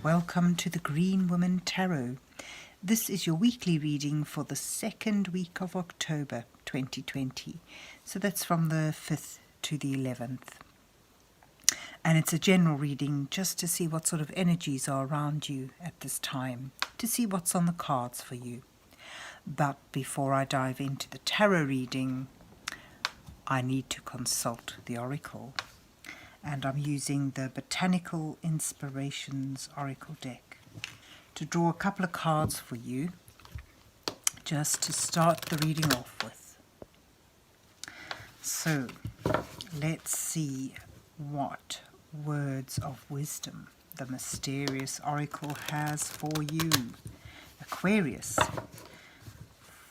welcome to the Green Woman Tarot. This is your weekly reading for the second week of October 2020. So that's from the 5th to the 11th. And it's a general reading just to see what sort of energies are around you at this time, to see what's on the cards for you. But before I dive into the tarot reading, I need to consult the oracle. And I'm using the Botanical Inspirations Oracle deck to draw a couple of cards for you, just to start the reading off with. So, let's see what words of wisdom the mysterious oracle has for you, Aquarius,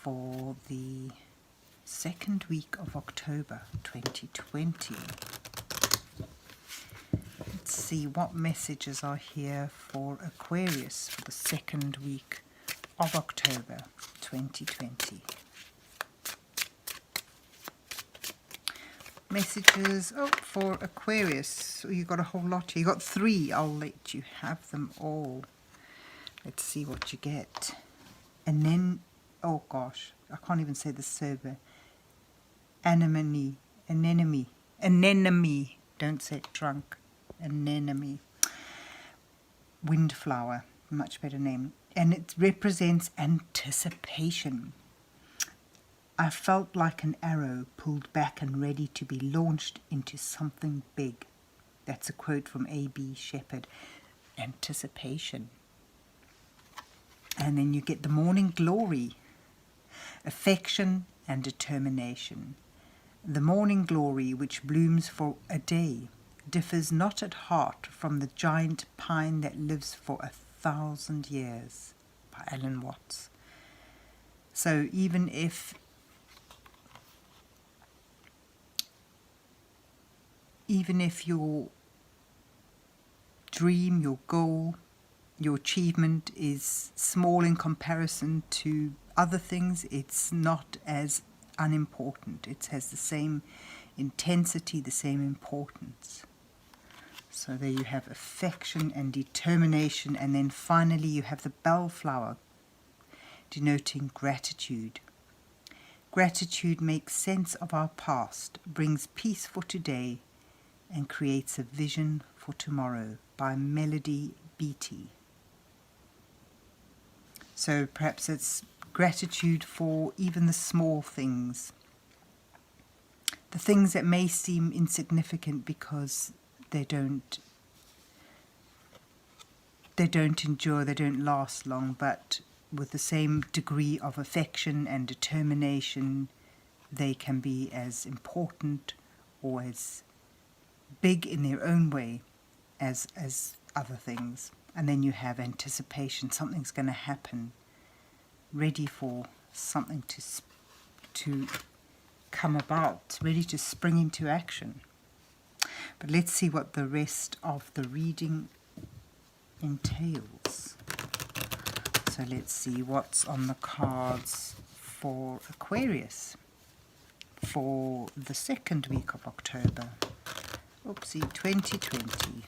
for the second week of October 2020. Let's see what messages are here for Aquarius for the second week of October 2020. Messages for Aquarius. Oh, you got a whole lot here. You got 3. I'll let you have them all. Let's see what you get. And then, oh gosh, I can't even say the sober. Anemone. Don't say it drunk. Anemone. Windflower, much better name. And it represents anticipation. I felt like an arrow pulled back and ready to be launched into something big. That's a quote from A.B. Shepherd. Anticipation. And then you get the morning glory. Affection and determination. The morning glory, which blooms for a day, differs not at heart from the giant pine that lives for 1,000 years, by Alan Watts. So even if your dream, your goal, your achievement is small in comparison to other things, it's not as unimportant. It has the same intensity, the same importance. So there you have affection and determination, and then finally you have the bellflower, denoting gratitude. Gratitude makes sense of our past, brings peace for today, and creates a vision for tomorrow, by Melody Beattie. So perhaps it's gratitude for even the small things, the things that may seem insignificant because they don't endure, they don't last long, but with the same degree of affection and determination, they can be as important or as big in their own way as other things. And then you have anticipation, something's going to happen, ready for something to come about, ready to spring into action. But let's see what the rest of the reading entails. So let's see what's on the cards for Aquarius for the second week of October. 2020.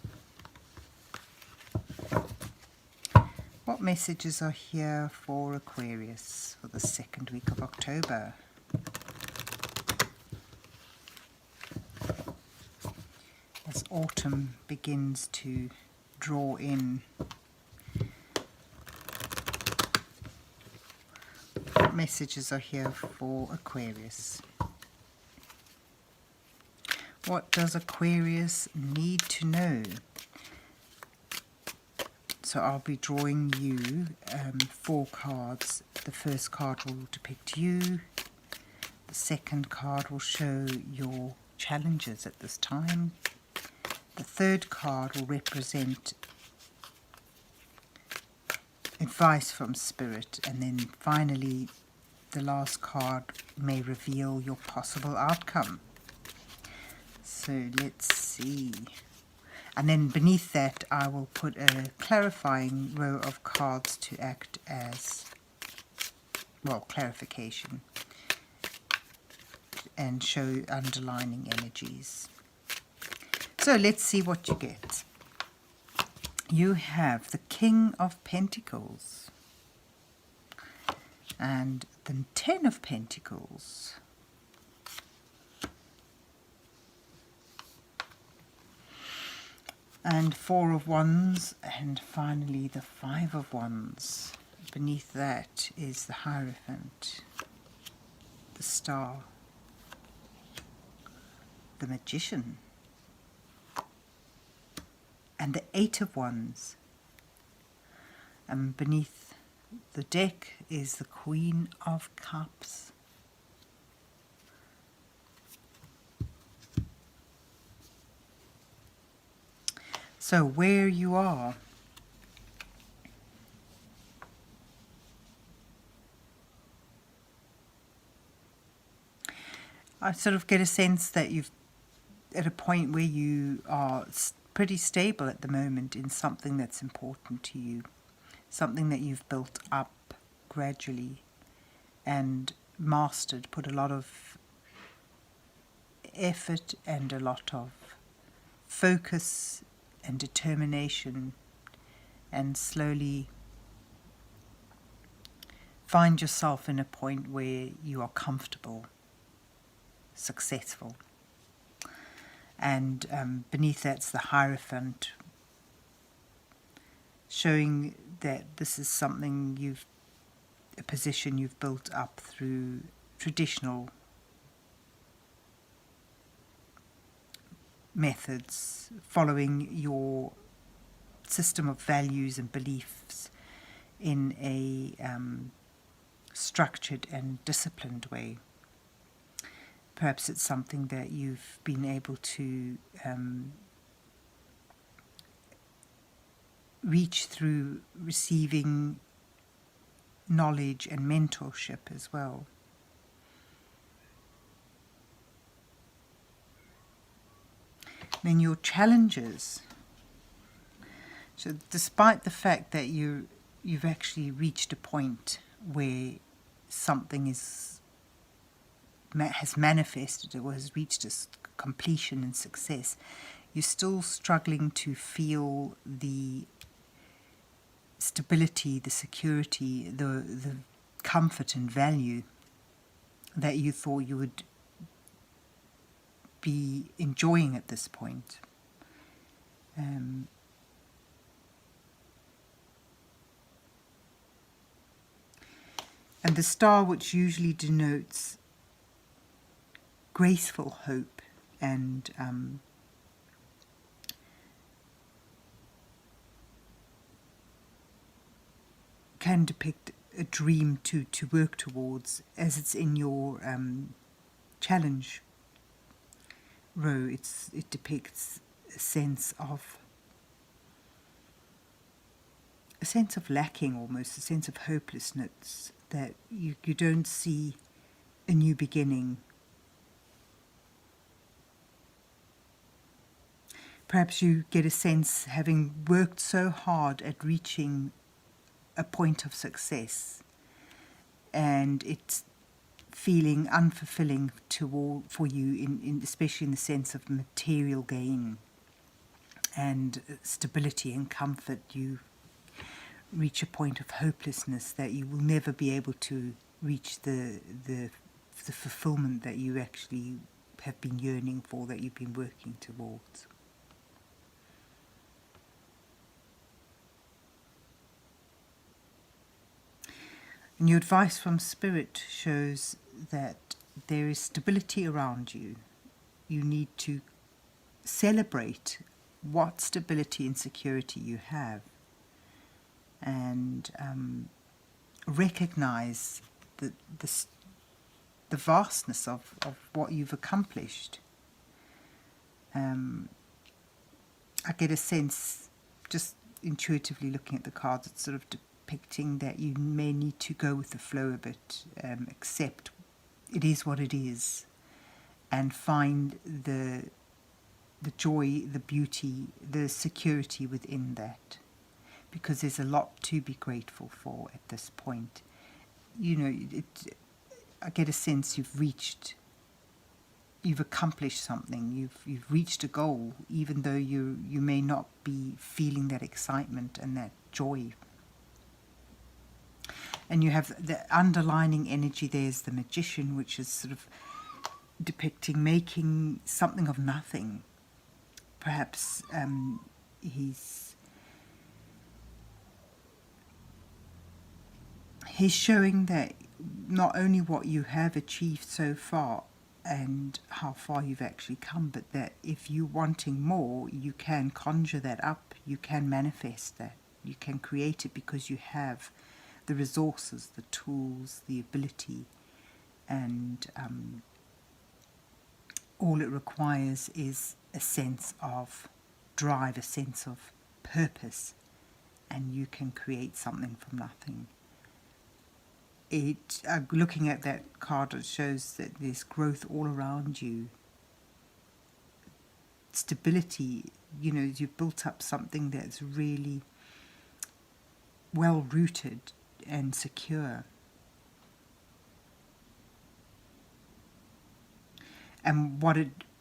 What messages are here for Aquarius for the second week of October? As autumn begins to draw in, what messages are here for Aquarius? What does Aquarius need to know? So I'll be drawing you 4 cards. The first card will depict you. The second card will show your challenges at this time. The third card will represent advice from Spirit. And then finally, the last card may reveal your possible outcome. So let's see. And then beneath that, I will put a clarifying row of cards to act as, well, clarification and show underlining energies. So let's see what you get. you have the King of Pentacles and the Ten of Pentacles. And Four of Wands, and finally the Five of Wands. Beneath that is the Hierophant, the Star, the Magician, and the Eight of Wands. And beneath the deck is the Queen of Cups. So where you are, I sort of get a sense that you've at a point where you are pretty stable at the moment in something that's important to you, something that you've built up gradually and mastered, put a lot of effort and a lot of focus and determination, and slowly find yourself in a point where you are comfortable, successful. And beneath that's the Hierophant, showing that this is something a position you've built up through traditional methods, following your system of values and beliefs in a structured and disciplined way. Perhaps it's something that you've been able to reach through receiving knowledge and mentorship as well. Then your challenges. So despite the fact that you've actually reached a point where something has manifested or has reached its completion and success, you're still struggling to feel the stability, the security, the comfort and value that you thought you would be enjoying at this point. And the star, which usually denotes graceful hope and can depict a dream to work towards, as it's in your challenge row. It depicts a sense of lacking, almost a sense of hopelessness, that you don't see a new beginning. Perhaps you get a sense, having worked so hard at reaching a point of success, and it's feeling unfulfilling for you, especially in the sense of material gain and stability and comfort. You reach a point of hopelessness that you will never be able to reach the fulfillment that you actually have been yearning for, that you've been working towards. And your advice from Spirit shows that there is stability around you. You need to celebrate what stability and security you have, and recognize the vastness of what you've accomplished. I get a sense, just intuitively looking at the cards, it's sort of depicting that you may need to go with the flow a bit, accept it is what it is, and find the joy, the beauty, the security within that, because there's a lot to be grateful for at this point. You know, I get a sense you've reached you've accomplished something, you've reached a goal, even though you may not be feeling that excitement and that joy. And you have the underlining energy. There's the Magician, which is sort of depicting making something of nothing. Perhaps he's showing that not only what you have achieved so far and how far you've actually come, but that if you're wanting more, you can conjure that up, you can manifest that, you can create it, because you have the resources, the tools, the ability, and all it requires is a sense of drive, a sense of purpose, and you can create something from nothing. Looking at that card, it shows that there's growth all around you. Stability, you've built up something that's really well rooted and secure. And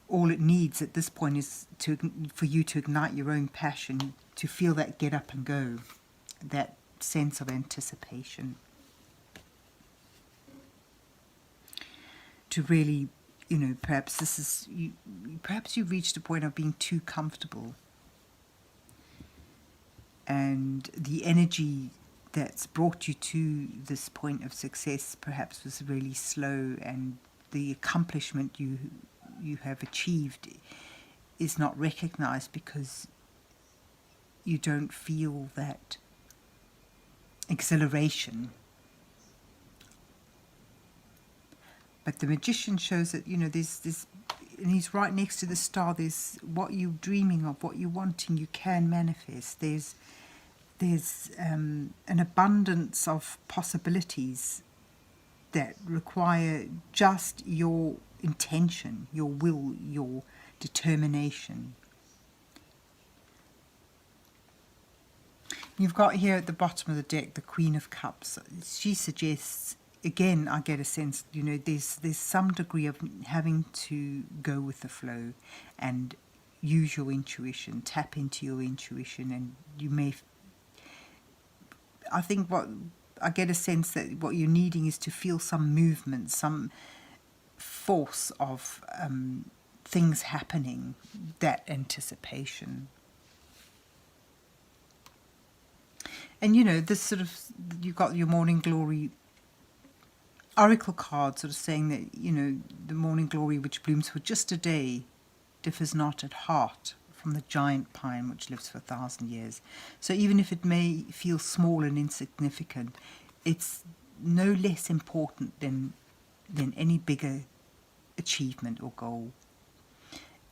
all it needs at this point is for you to ignite your own passion, to feel that get up and go, that sense of anticipation. To really, perhaps you've reached a point of being too comfortable, and the energy that's brought you to this point of success perhaps was really slow, and the accomplishment you have achieved is not recognized because you don't feel that exhilaration. But the Magician shows that, there's this, and he's right next to the star. There's what you're dreaming of, what you're wanting, you can manifest. There's an abundance of possibilities that require just your intention, your will, your determination. You've got here at the bottom of the deck the Queen of Cups. She suggests, again, I get a sense, there's some degree of having to go with the flow and use your intuition, tap into your intuition, and I think I get a sense that what you're needing is to feel some movement, some force of things happening, that anticipation. And this sort of, you've got your Morning Glory oracle card sort of saying that, the morning glory which blooms for just a day differs not at heart from the giant pine which lives for 1,000 years. So even if it may feel small and insignificant, it's no less important than any bigger achievement or goal.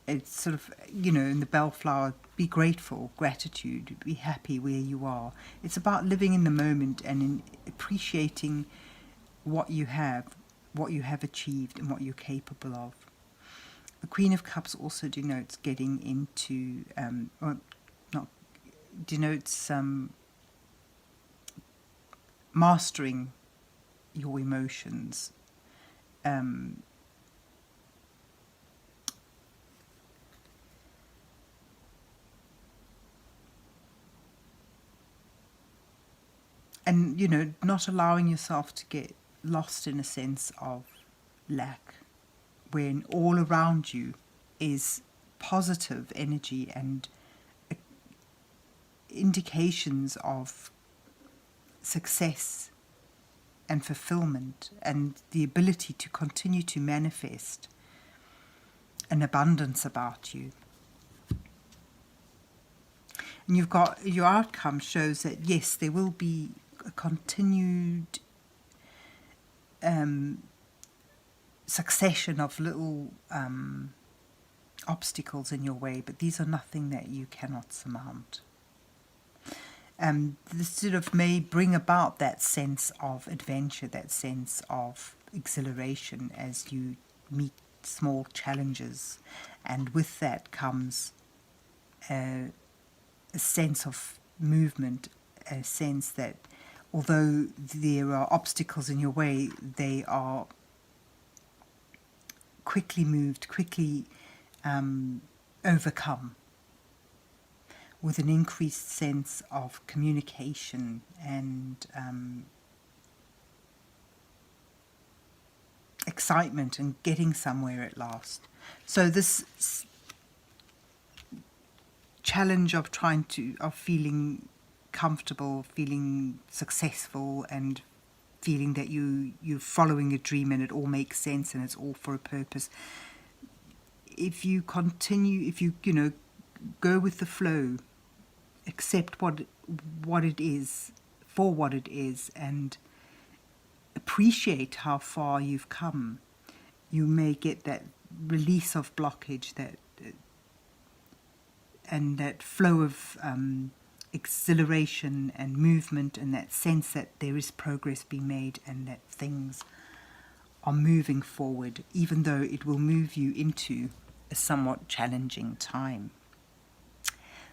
It's sort of, in the bellflower, be grateful, gratitude, be happy where you are. It's about living in the moment and in appreciating what you have achieved and what you're capable of. The Queen of Cups also denotes getting into, mastering your emotions. And, not allowing yourself to get lost in a sense of lack, when all around you is positive energy and indications of success and fulfillment and the ability to continue to manifest an abundance about you. And you've got your outcome shows that yes, there will be a continued succession of little obstacles in your way, but these are nothing that you cannot surmount. This sort of may bring about that sense of adventure, that sense of exhilaration as you meet small challenges, and with that comes a sense of movement, a sense that although there are obstacles in your way, they are quickly moved, quickly overcome, with an increased sense of communication and excitement and getting somewhere at last. So this challenge of feeling comfortable, feeling successful, and feeling that you're following a dream and it all makes sense and it's all for a purpose. If you continue, if you go with the flow, accept what it is for what it is, and appreciate how far you've come, you may get that release of blockage, and that flow of exhilaration and movement, and that sense that there is progress being made and that things are moving forward, even though it will move you into a somewhat challenging time.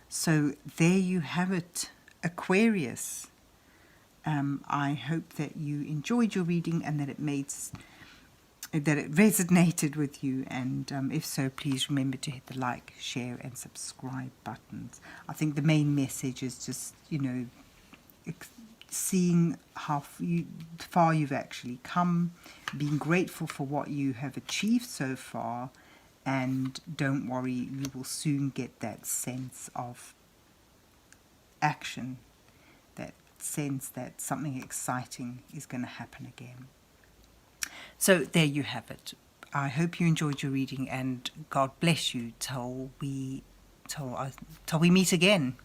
So there you have it, Aquarius. I hope that you enjoyed your reading and that it resonated with you, and if so, please remember to hit the like, share and subscribe buttons. I think the main message is just, seeing how far you've actually come, being grateful for what you have achieved so far, and don't worry, you will soon get that sense of action, that sense that something exciting is going to happen again. So there you have it. I hope you enjoyed your reading, and God bless you till we meet again.